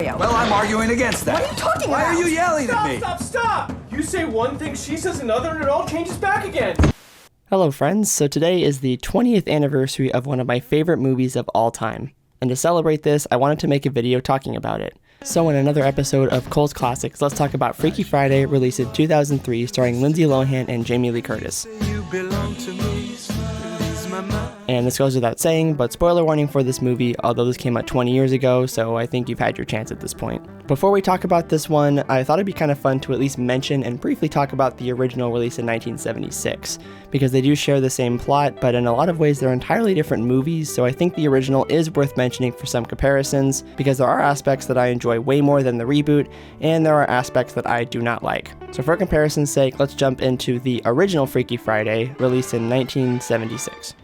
scenario. Well, I'm arguing against that. What are you talking Why about? are you yelling at me? Stop! You say one thing, she says another, and it all changes back again. Hello friends, so today is the 20th anniversary of one of my favorite movies of all time. And to celebrate this, I wanted to make a video talking about it. So in another episode of Cole's Classics, let's talk about Freaky Friday, released in 2003, starring Lindsay Lohan and Jamie Lee Curtis. And this goes without saying, but spoiler warning for this movie, although this came out 20 years ago, so I think you've had your chance at this point. Before we talk about this one, I thought it'd be kind of fun to at least mention and briefly talk about the original release in 1976, because they do share the same plot, but in a lot of ways they're entirely different movies, so I think the original is worth mentioning for some comparisons, because there are aspects that I enjoy way more than the reboot, and there are aspects that I do not like. So for comparison's sake, let's jump into the original Freaky Friday, released in 1976.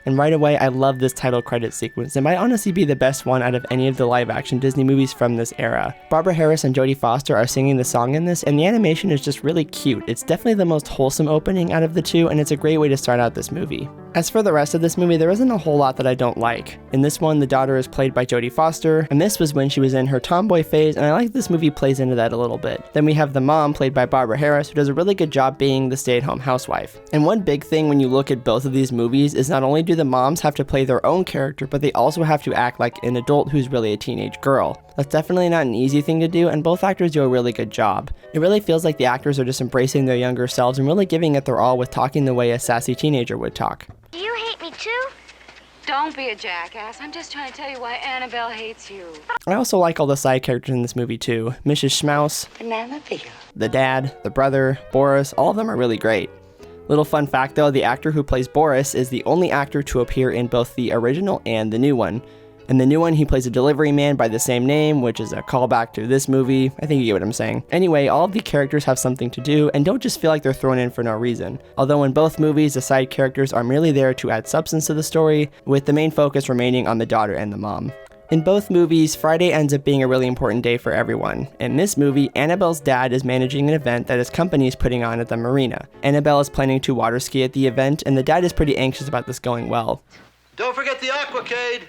And right away, I love this title credit sequence. It might honestly be the best one out of any of the live-action Disney movies from this era. Barbara Harris and Jodie Foster are singing the song in this, and the animation is just really cute. It's definitely the most wholesome opening out of the two, and it's a great way to start out this movie. As for the rest of this movie, there isn't a whole lot that I don't like. In this one, the daughter is played by Jodie Foster, and this was when she was in her tomboy phase, and I like this movie plays into that a little bit. Then we have the mom, played by Barbara Harris, who does a really good job being the stay-at-home housewife. And one big thing when you look at both of these movies is not only do the moms have to play their own character, but they also have to act like an adult who's really a teenage girl. That's definitely not an easy thing to do, and both actors do a really good job. It really feels like the actors are just embracing their younger selves and really giving it their all with talking the way a sassy teenager would talk. Do you hate me too? Don't be a jackass. I'm just trying to tell you why Annabelle hates you. I also like all the side characters in this movie too. Mrs. Schmaus, Banana peel. the dad, the brother, Boris, all of them are really great. Little fun fact though, the actor who plays Boris is the only actor to appear in both the original and the new one. In the new one, he plays a delivery man by the same name, which is a callback to this movie. I think you get what I'm saying. Anyway, all of the characters have something to do and don't just feel like they're thrown in for no reason. Although in both movies, the side characters are merely there to add substance to the story, with the main focus remaining on the daughter and the mom. In both movies, Friday ends up being a really important day for everyone. In this movie, Annabelle's dad is managing an event that his company is putting on at the marina. Annabelle is planning to water ski at the event, and the dad is pretty anxious about this going well. Don't forget the aquacade.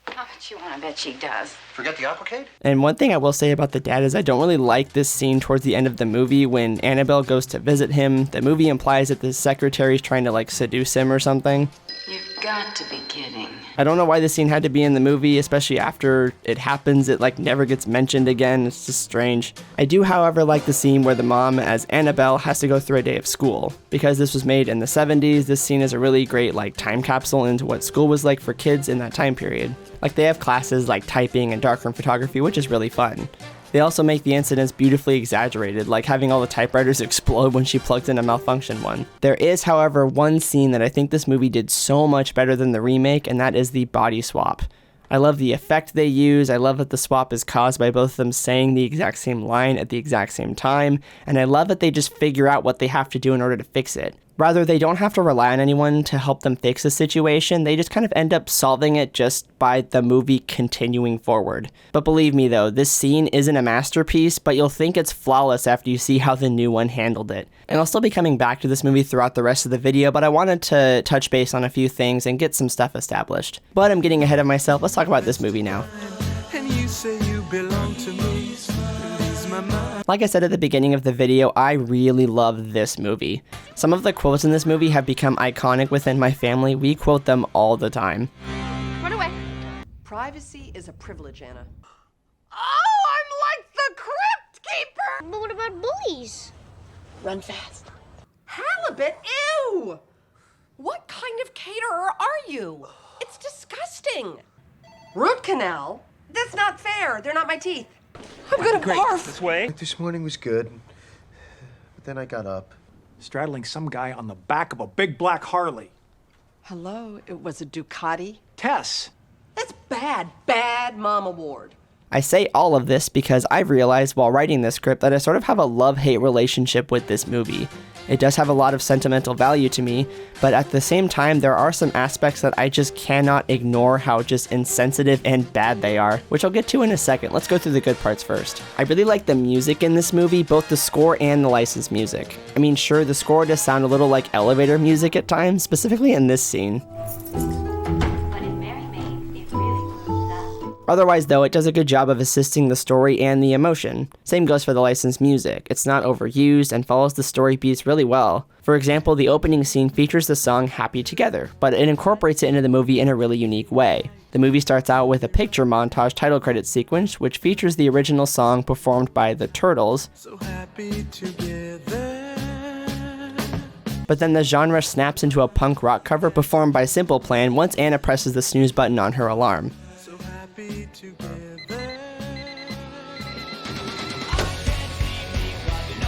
How much you want? I bet she does. Forget the aquacade? And one thing I will say about the dad is I don't really like this scene towards the end of the movie when Annabelle goes to visit him. The movie implies that the secretary is trying to seduce him or something. You've got to be kidding. I don't know why this scene had to be in the movie, especially after it happens. It never gets mentioned again. It's just strange. I do, however, like the scene where the mom, as Annabelle, has to go through a day of school. Because this was made in the 70s, this scene is a really great time capsule into what school was like for kids in that time period. They have classes like typing and darkroom photography, which is really fun. They also make the incidents beautifully exaggerated, like having all the typewriters explode when she plugs in a malfunction one. There is, however, one scene that I think this movie did so much better than the remake, and that is the body swap. I love the effect they use, I love that the swap is caused by both of them saying the exact same line at the exact same time, and I love that they just figure out what they have to do in order to fix it. Rather, they don't have to rely on anyone to help them fix the situation, they just kind of end up solving it just by the movie continuing forward. But believe me though, this scene isn't a masterpiece, but you'll think it's flawless after you see how the new one handled it. And I'll still be coming back to this movie throughout the rest of the video, but I wanted to touch base on a few things and get some stuff established. But I'm getting ahead of myself, let's talk about this movie now. Like I said at the beginning of the video, I really love this movie. Some of the quotes in this movie have become iconic within my family. We quote them all the time. Run away. Privacy is a privilege, Anna. Oh, I'm like the crypt keeper. But what about bullies? Run fast. Halibut, ew. What kind of caterer are you? It's disgusting. Root canal? That's not fair. They're not my teeth. I'm gonna barf. This way. This morning was good, but then I got up. Straddling some guy on the back of a big black Harley. Hello, it was a Ducati. Tess. That's bad mom award. I say all of this because I've realized while writing this script that I sort of have a love-hate relationship with this movie. It does have a lot of sentimental value to me, but at the same time, there are some aspects that I just cannot ignore how just insensitive and bad they are, which I'll get to in a second. Let's go through the good parts first. I really like the music in this movie, both the score and the licensed music. I mean, sure, the score does sound a little like elevator music at times, specifically in this scene. What did Mary make? Otherwise though, it does a good job of assisting the story and the emotion. Same goes for the licensed music. It's not overused and follows the story beats really well. For example, the opening scene features the song Happy Together, but it incorporates it into the movie in a really unique way. The movie starts out with a picture montage title credits sequence, which features the original song performed by the Turtles. So happy together. But then the genre snaps into a punk rock cover performed by Simple Plan once Anna presses the snooze button on her alarm. So happy together.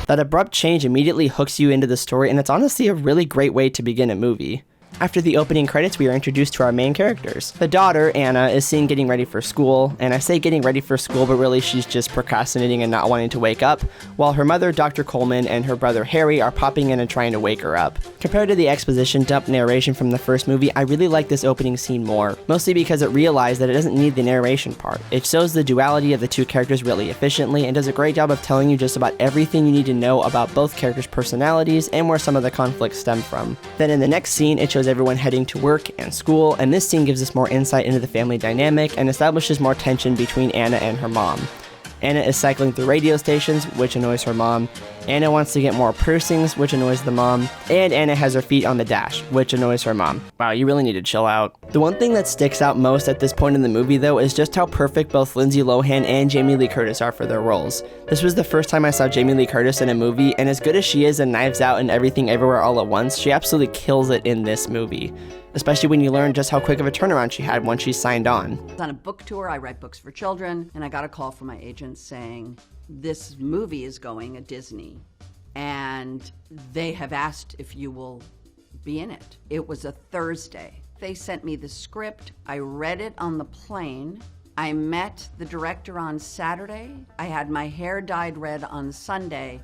That abrupt change immediately hooks you into the story, and it's honestly a really great way to begin a movie. After the opening credits, we are introduced to our main characters. The daughter, Anna, is seen getting ready for school, and I say getting ready for school, but really she's just procrastinating and not wanting to wake up, while her mother, Dr. Coleman, and her brother, Harry, are popping in and trying to wake her up. Compared to the exposition dump narration from the first movie, I really like this opening scene more, mostly because it realized that it doesn't need the narration part. It shows the duality of the two characters really efficiently, and does a great job of telling you just about everything you need to know about both characters' personalities and where some of the conflicts stem from. Then in the next scene, it shows everyone heading to work and school, and this scene gives us more insight into the family dynamic and establishes more tension between Anna and her mom. Anna is cycling through radio stations, which annoys her mom. Anna wants to get more piercings, which annoys the mom. And Anna has her feet on the dash, which annoys her mom. Wow, you really need to chill out. The one thing that sticks out most at this point in the movie, though, is just how perfect both Lindsay Lohan and Jamie Lee Curtis are for their roles. This was the first time I saw Jamie Lee Curtis in a movie, and as good as she is in Knives Out and Everything Everywhere All at Once, she absolutely kills it in this movie. Especially when you learn just how quick of a turnaround she had once she signed on. On a book tour, I write books for children, and I got a call from my agent saying, this movie is going at Disney, and they have asked if you will be in it. It was a Thursday. They sent me the script. I read it on the plane. I met the director on Saturday. I had my hair dyed red on Sunday,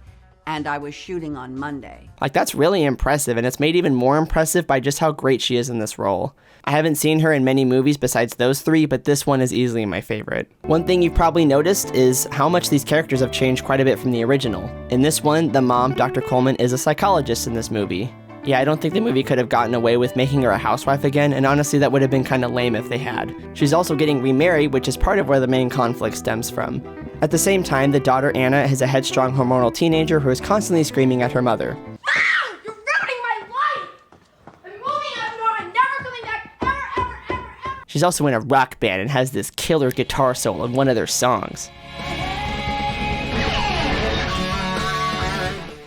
and I was shooting on Monday. Like, that's really impressive, and it's made even more impressive by just how great she is in this role. I haven't seen her in many movies besides those three, but this one is easily my favorite. One thing you've probably noticed is how much these characters have changed quite a bit from the original. In this one, the mom, Dr. Coleman, is a psychologist in this movie. Yeah, I don't think the movie could have gotten away with making her a housewife again, and honestly that would have been kinda lame if they had. She's also getting remarried, which is part of where the main conflict stems from. At the same time, the daughter Anna is a headstrong hormonal teenager who is constantly screaming at her mother. Ah! You're ruining my life! I'm moving out north and never coming back ever. She's also in a rock band and has this killer guitar solo in one of their songs.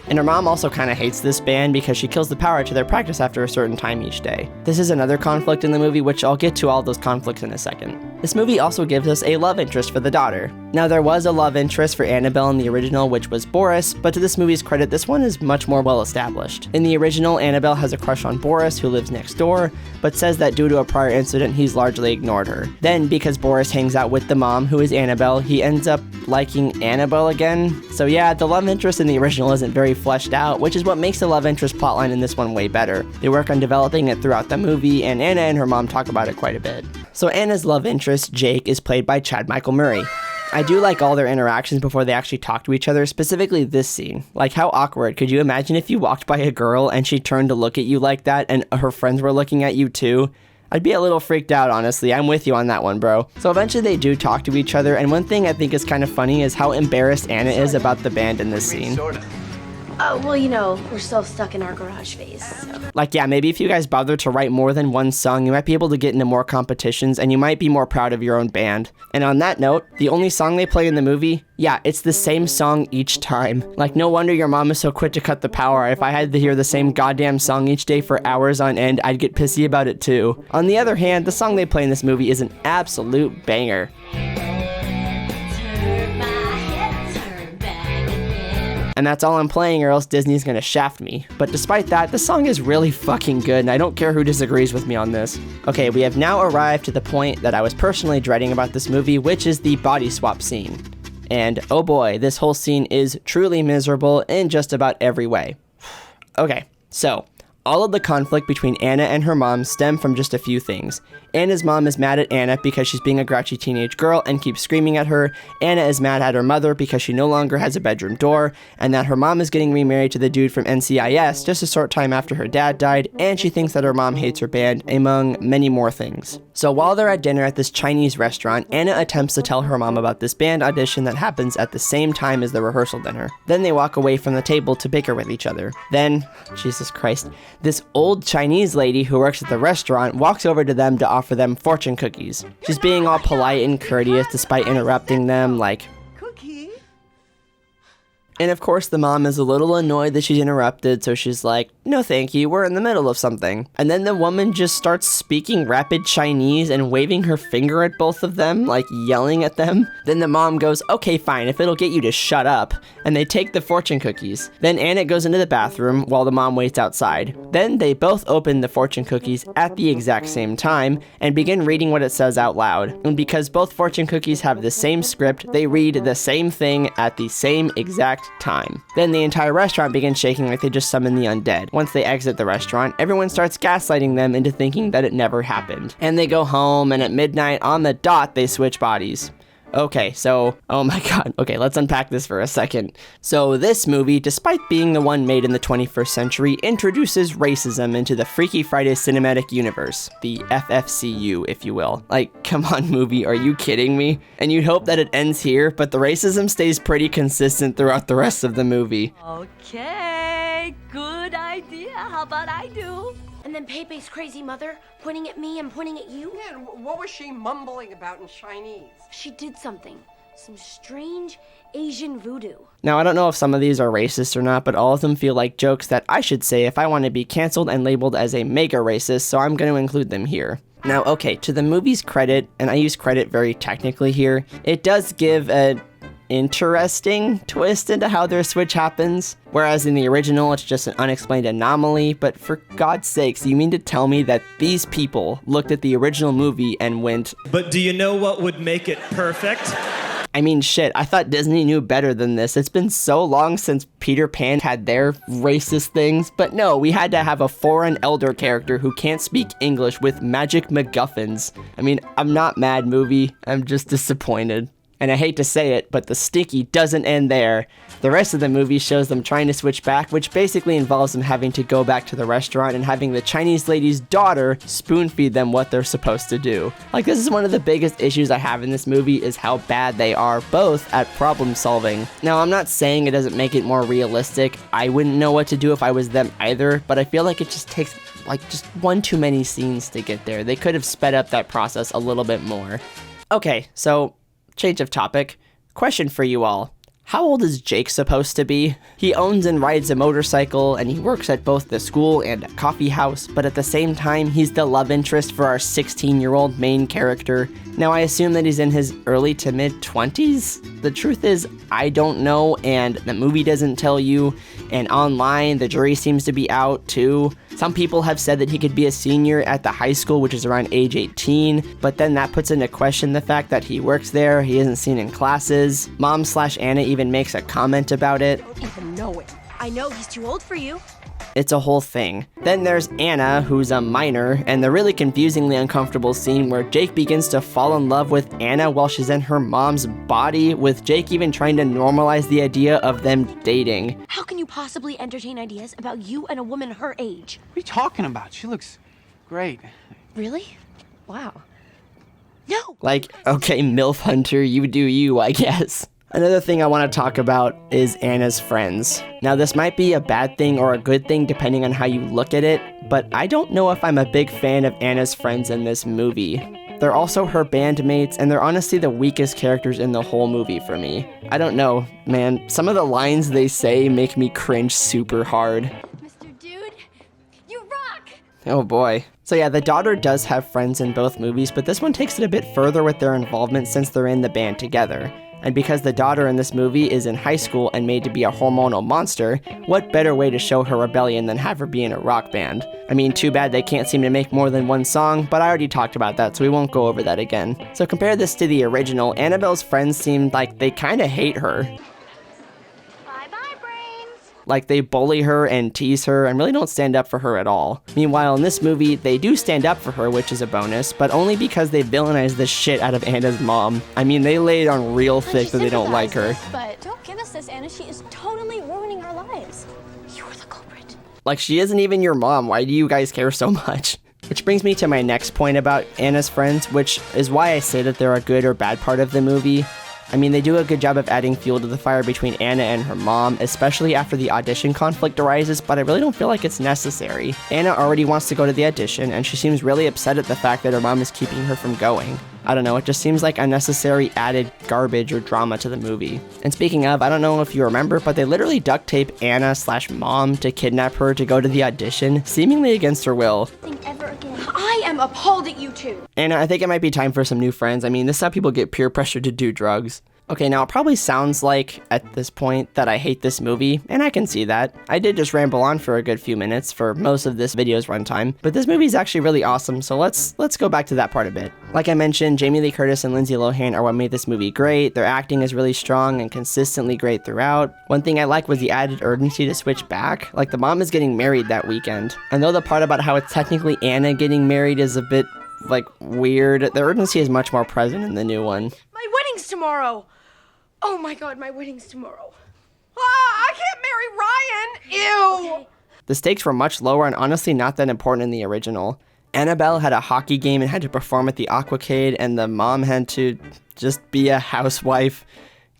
And her mom also kind of hates this band because she kills the power to their practice after a certain time each day. This is another conflict in the movie, which I'll get to all those conflicts in a second. This movie also gives us a love interest for the daughter. Now, there was a love interest for Annabelle in the original, which was Boris, but to this movie's credit, this one is much more well established. In the original, Annabelle has a crush on Boris, who lives next door, but says that due to a prior incident, he's largely ignored her. Then, because Boris hangs out with the mom, who is Annabelle, he ends up liking Annabelle again. So yeah, the love interest in the original isn't very fleshed out, which is what makes the love interest plotline in this one way better. They work on developing it throughout the movie, and Anna and her mom talk about it quite a bit. So Anna's love interest, Jake, is played by Chad Michael Murray. I do like all their interactions before they actually talk to each other, specifically this scene. Like, how awkward. Could you imagine if you walked by a girl and she turned to look at you like that and her friends were looking at you too? I'd be a little freaked out, honestly. I'm with you on that one, bro. So eventually they do talk to each other, and one thing I think is kind of funny is how embarrassed Anna is about the band in this scene. Oh, well, you know, we're still stuck in our garage phase, so. Like, yeah, maybe if you guys bother to write more than one song, you might be able to get into more competitions, and you might be more proud of your own band. And on that note, the only song they play in the movie, yeah, it's the same song each time. Like, no wonder your mom is so quick to cut the power. If I had to hear the same goddamn song each day for hours on end, I'd get pissy about it too. On the other hand, the song they play in this movie is an absolute banger. And that's all I'm playing, or else Disney's gonna shaft me. But despite that, the song is really fucking good, and I don't care who disagrees with me on this. Okay, we have now arrived to the point that I was personally dreading about this movie, which is the body swap scene. And oh boy, this whole scene is truly miserable in just about every way. Okay, so all of the conflict between Anna and her mom stem from just a few things. Anna's mom is mad at Anna because she's being a grouchy teenage girl and keeps screaming at her. Anna is mad at her mother because she no longer has a bedroom door, and that her mom is getting remarried to the dude from NCIS just a short time after her dad died, and she thinks that her mom hates her band, among many more things. So while they're at dinner at this Chinese restaurant, Anna attempts to tell her mom about this band audition that happens at the same time as the rehearsal dinner. Then they walk away from the table to bicker with each other. Then, Jesus Christ, this old Chinese lady who works at the restaurant walks over to them to offer them fortune cookies. She's being all polite and courteous despite interrupting them, like, and of course the mom is a little annoyed that she's interrupted, so she's like, no thank you, we're in the middle of something. And then the woman just starts speaking rapid Chinese and waving her finger at both of them, like yelling at them. Then the mom goes, okay fine, if it'll get you to shut up. And they take the fortune cookies. Then Anna goes into the bathroom while the mom waits outside. Then they both open the fortune cookies at the exact same time and begin reading what it says out loud. And because both fortune cookies have the same script, they read the same thing at the same exact time. Then the entire restaurant begins shaking like they just summoned the undead. Once they exit the restaurant, everyone starts gaslighting them into thinking that it never happened. And they go home, and at midnight on the dot, they switch bodies. Okay, so, oh my god, okay, let's unpack this for a second. So this movie, despite being the one made in the 21st century, introduces racism into the Freaky Friday cinematic universe, the FFCU, if you will. Like, come on movie, are you kidding me? And you'd hope that it ends here, but the racism stays pretty consistent throughout the rest of the movie. Okay, good idea. How about I do? And then Pepe's crazy mother pointing at me and pointing at you. Yeah, and what was she mumbling about in Chinese? She did something. Some strange Asian voodoo. Now, I don't know if some of these are racist or not, but all of them feel like jokes that I should say if I want to be canceled and labeled as a mega racist, so I'm going to include them here. Now, okay, to the movie's credit, and I use credit very technically here, it does give an interesting twist into how their switch happens, whereas in the original it's just an unexplained anomaly. But for God's sakes, you mean to tell me that these people looked at the original movie and went, But do you know what would make it perfect? I mean, shit, I thought Disney knew better than this. It's been so long since Peter Pan had their racist things, but no, we had to have a foreign elder character who can't speak English with magic MacGuffins. I mean, I'm not mad, movie, I'm just disappointed. And I hate to say it, but the stinky doesn't end there. The rest of the movie shows them trying to switch back, which basically involves them having to go back to the restaurant and having the Chinese lady's daughter spoon feed them what they're supposed to do. Like, this is one of the biggest issues I have in this movie, is how bad they are both at problem solving. Now, I'm not saying it doesn't make it more realistic. I wouldn't know what to do if I was them either, but I feel like it just takes just one too many scenes to get there. They could have sped up that process a little bit more. Okay, so change of topic. Question for you all. How old is Jake supposed to be? He owns and rides a motorcycle, and he works at both the school and a coffee house, but at the same time, he's the love interest for our 16-year-old main character. Now, I assume that he's in his early to mid-20s? The truth is, I don't know, and the movie doesn't tell you, and online, the jury seems to be out too. Some people have said that he could be a senior at the high school, which is around age 18, but then that puts into question the fact that he works there, he isn't seen in classes. Mom/Anna even makes a comment about it. I don't even know it. I know he's too old for you. It's a whole thing. Then there's Anna, who's a minor, and the really confusingly uncomfortable scene where Jake begins to fall in love with Anna while she's in her mom's body, with Jake even trying to normalize the idea of them dating. How can you possibly entertain ideas about you and a woman her age? What are you talking about? She looks great. Really? Wow. No! Like, okay, MILF Hunter, you do you, I guess. Another thing I want to talk about is Anna's friends. Now, this might be a bad thing or a good thing depending on how you look at it, but I don't know if I'm a big fan of Anna's friends in this movie. They're also her bandmates, and they're honestly the weakest characters in the whole movie for me. I don't know, man. Some of the lines they say make me cringe super hard. Mr. Dude, you rock! Oh boy. So yeah, the daughter does have friends in both movies, but this one takes it a bit further with their involvement since they're in the band together. And because the daughter in this movie is in high school and made to be a hormonal monster, what better way to show her rebellion than have her be in a rock band? I mean, too bad they can't seem to make more than one song, but I already talked about that, so we won't go over that again. So compare this to the original, Annabelle's friends seemed like they kinda hate her. Bye-bye, brains. Like, they bully her and tease her and really don't stand up for her at all. Meanwhile, in this movie, they do stand up for her, which is a bonus, but only because they villainize the shit out of Anna's mom. I mean, they lay it on real thick that they don't like her. But don't give us this, Anna. She is totally ruining our lives. You're the culprit. Like, she isn't even your mom. Why do you guys care so much? Which brings me to my next point about Anna's friends, which is why I say that they're a good or bad part of the movie. I mean, they do a good job of adding fuel to the fire between Anna and her mom, especially after the audition conflict arises, but I really don't feel like it's necessary. Anna already wants to go to the audition, and she seems really upset at the fact that her mom is keeping her from going. I don't know, it just seems like unnecessary added garbage or drama to the movie. And speaking of, I don't know if you remember, but they literally duct tape Anna/mom to kidnap her to go to the audition, seemingly against her will. Think ever again. I am appalled at you two. Anna, I think it might be time for some new friends. I mean, this is how people get peer pressured to do drugs. Okay, now it probably sounds like, at this point, that I hate this movie, and I can see that. I did just ramble on for a good few minutes for most of this video's runtime, but this movie is actually really awesome, so let's go back to that part a bit. Like I mentioned, Jamie Lee Curtis and Lindsay Lohan are what made this movie great. Their acting is really strong and consistently great throughout. One thing I like was the added urgency to switch back. Like, the mom is getting married that weekend. And though the part about how it's technically Anna getting married is a bit, like, weird, the urgency is much more present in the new one. My wedding's tomorrow. Oh my god, my wedding's tomorrow. I can't marry Ryan! Ew! Okay. The stakes were much lower and honestly not that important in the original. Annabelle had a hockey game and had to perform at the Aquacade, and the mom had to just be a housewife.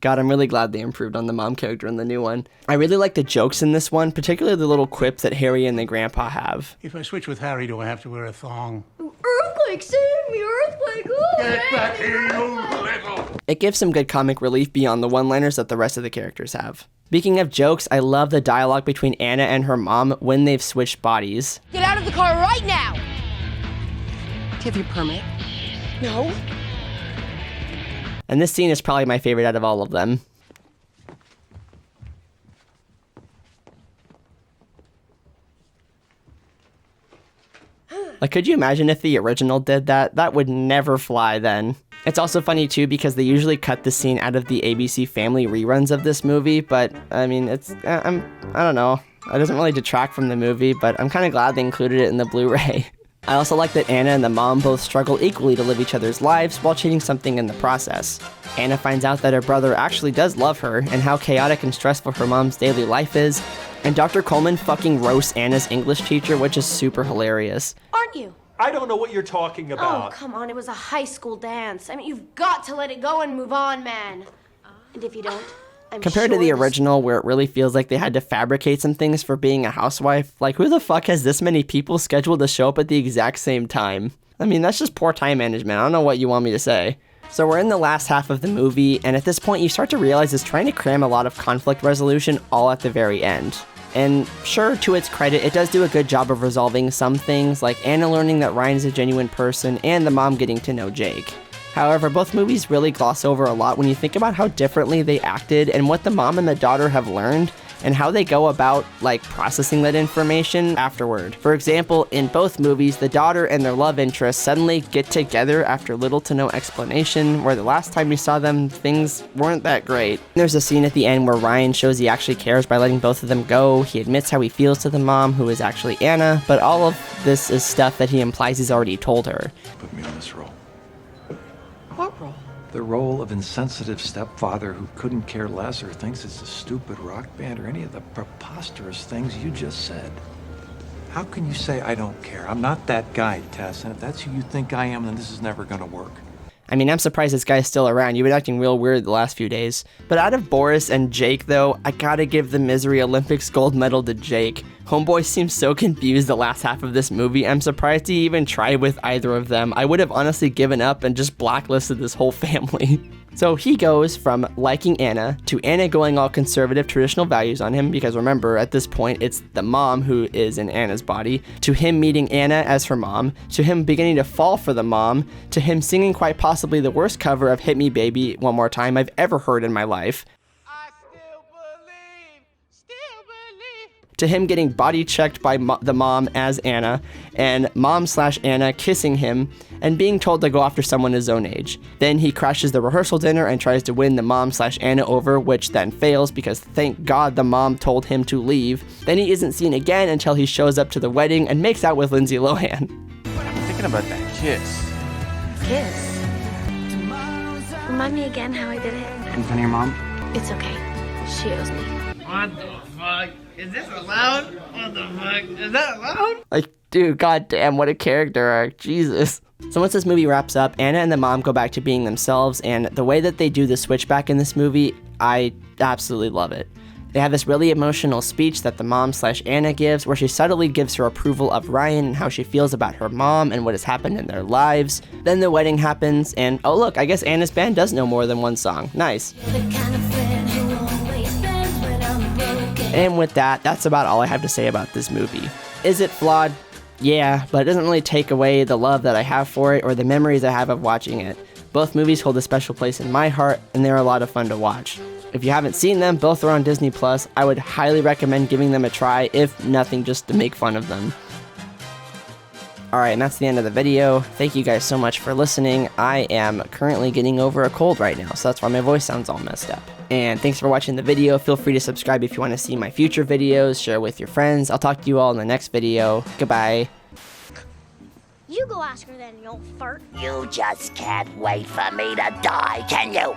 God, I'm really glad they improved on the mom character in the new one. I really like the jokes in this one, particularly the little quips that Harry and the grandpa have. If I switch with Harry, do I have to wear a thong? Earthquake, save me, earthquake! Ooh, Get back here, you little... It gives some good comic relief beyond the one-liners that the rest of the characters have. Speaking of jokes, I love the dialogue between Anna and her mom when they've switched bodies. Get out of the car right now! Do you have your permit? No. And this scene is probably my favorite out of all of them. Like, could you imagine if the original did that? That would never fly then. It's also funny too because they usually cut the scene out of the ABC Family reruns of this movie, but I mean, I don't know. It doesn't really detract from the movie, but I'm kind of glad they included it in the Blu-ray. I also like that Anna and the mom both struggle equally to live each other's lives while changing something in the process. Anna finds out that her brother actually does love her and how chaotic and stressful her mom's daily life is, and Dr. Coleman fucking roasts Anna's English teacher, which is super hilarious. Aren't you? I don't know what you're talking Oh, about. come on, it was a high school dance. I mean, you've got to let it go and move on, man. And if you don't, I'm Compared to sure the this- original, where it really feels like they had to fabricate some things for being a housewife, like, who the fuck has this many people scheduled to show up at the exact same time? I mean, that's just poor time management. I don't know what you want me to say. So we're in the last half of the movie, and at this point you start to realize it's trying to cram a lot of conflict resolution all at the very end. And sure, to its credit, it does do a good job of resolving some things, like Anna learning that Ryan is a genuine person, and the mom getting to know Jake. However, both movies really gloss over a lot when you think about how differently they acted and what the mom and the daughter have learned, and how they go about, like, processing that information afterward. For example, in both movies, the daughter and their love interest suddenly get together after little to no explanation, where the last time we saw them, things weren't that great. There's a scene at the end where Ryan shows he actually cares by letting both of them go. He admits how he feels to the mom, who is actually Anna, but all of this is stuff that he implies he's already told her. Put me on this role. What role? The role of insensitive stepfather who couldn't care less or thinks it's a stupid rock band or any of the preposterous things you just said. How can you say I don't care? I'm not that guy, Tess, and if that's who you think I am, then this is never gonna work. I mean, I'm surprised this guy's still around. You've been acting real weird the last few days. But out of Boris and Jake, though, I gotta give the Misery Olympics gold medal to Jake. Homeboy seems so confused the last half of this movie. I'm surprised he even tried with either of them. I would have honestly given up and just blacklisted this whole family. So he goes from liking Anna to Anna going all conservative traditional values on him, because remember, at this point, it's the mom who is in Anna's body, to him meeting Anna as her mom, to him beginning to fall for the mom, to him singing quite possibly the worst cover of Hit Me Baby One More Time I've ever heard in my life. to him getting body checked by the mom as Anna, and mom/Anna kissing him, and being told to go after someone his own age. Then he crashes the rehearsal dinner and tries to win the mom/Anna over, which then fails because thank God the mom told him to leave. Then he isn't seen again until he shows up to the wedding and makes out with Lindsay Lohan. I'm thinking about that kiss. Kiss. Remind me again how I did it. In front of your mom? It's okay. She owes me. What the fuck? Is this allowed? What the fuck? Is that allowed? Like, dude, goddamn, what a character arc. Jesus. So once this movie wraps up, Anna and the mom go back to being themselves, and the way that they do the switch back in this movie, I absolutely love it. They have this really emotional speech that the mom/Anna gives, where she subtly gives her approval of Ryan and how she feels about her mom and what has happened in their lives. Then the wedding happens, and oh look, I guess Anna's band does know more than one song. Nice. And with that, that's about all I have to say about this movie. Is it flawed? Yeah, but it doesn't really take away the love that I have for it or the memories I have of watching it. Both movies hold a special place in my heart, and they're a lot of fun to watch. If you haven't seen them, both are on Disney+. I would highly recommend giving them a try, if nothing just to make fun of them. Alright, and that's the end of the video. Thank you guys so much for listening. I am currently getting over a cold right now, so that's why my voice sounds all messed up. And thanks for watching the video. Feel free to subscribe if you want to see my future videos, share with your friends. I'll talk to you all in the next video. Goodbye. You go ask her then, you old fart. You just can't wait for me to die, can you?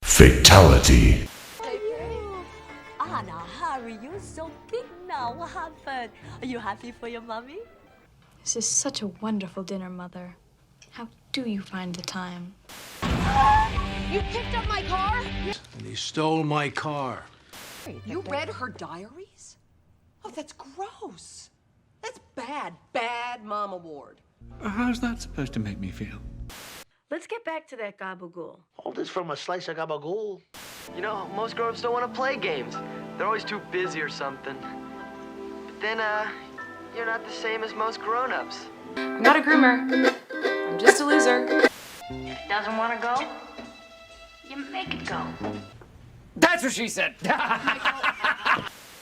Fatality. Anna, hurry, you're so big now. What happened? Are you happy for your mommy? This is such a wonderful dinner, Mother. How do you find the time? You picked up my car? And he stole my car. You read her diaries? Oh, that's gross. That's bad, bad mom award. How's that supposed to make me feel? Let's get back to that gabagool. All this from a slice of gabagool. You know, most grown-ups don't want to play games. They're always too busy or something. But then, you're not the same as most grown-ups. I'm not a groomer. I'm just a loser. If it doesn't want to go, you make it go. That's what she said.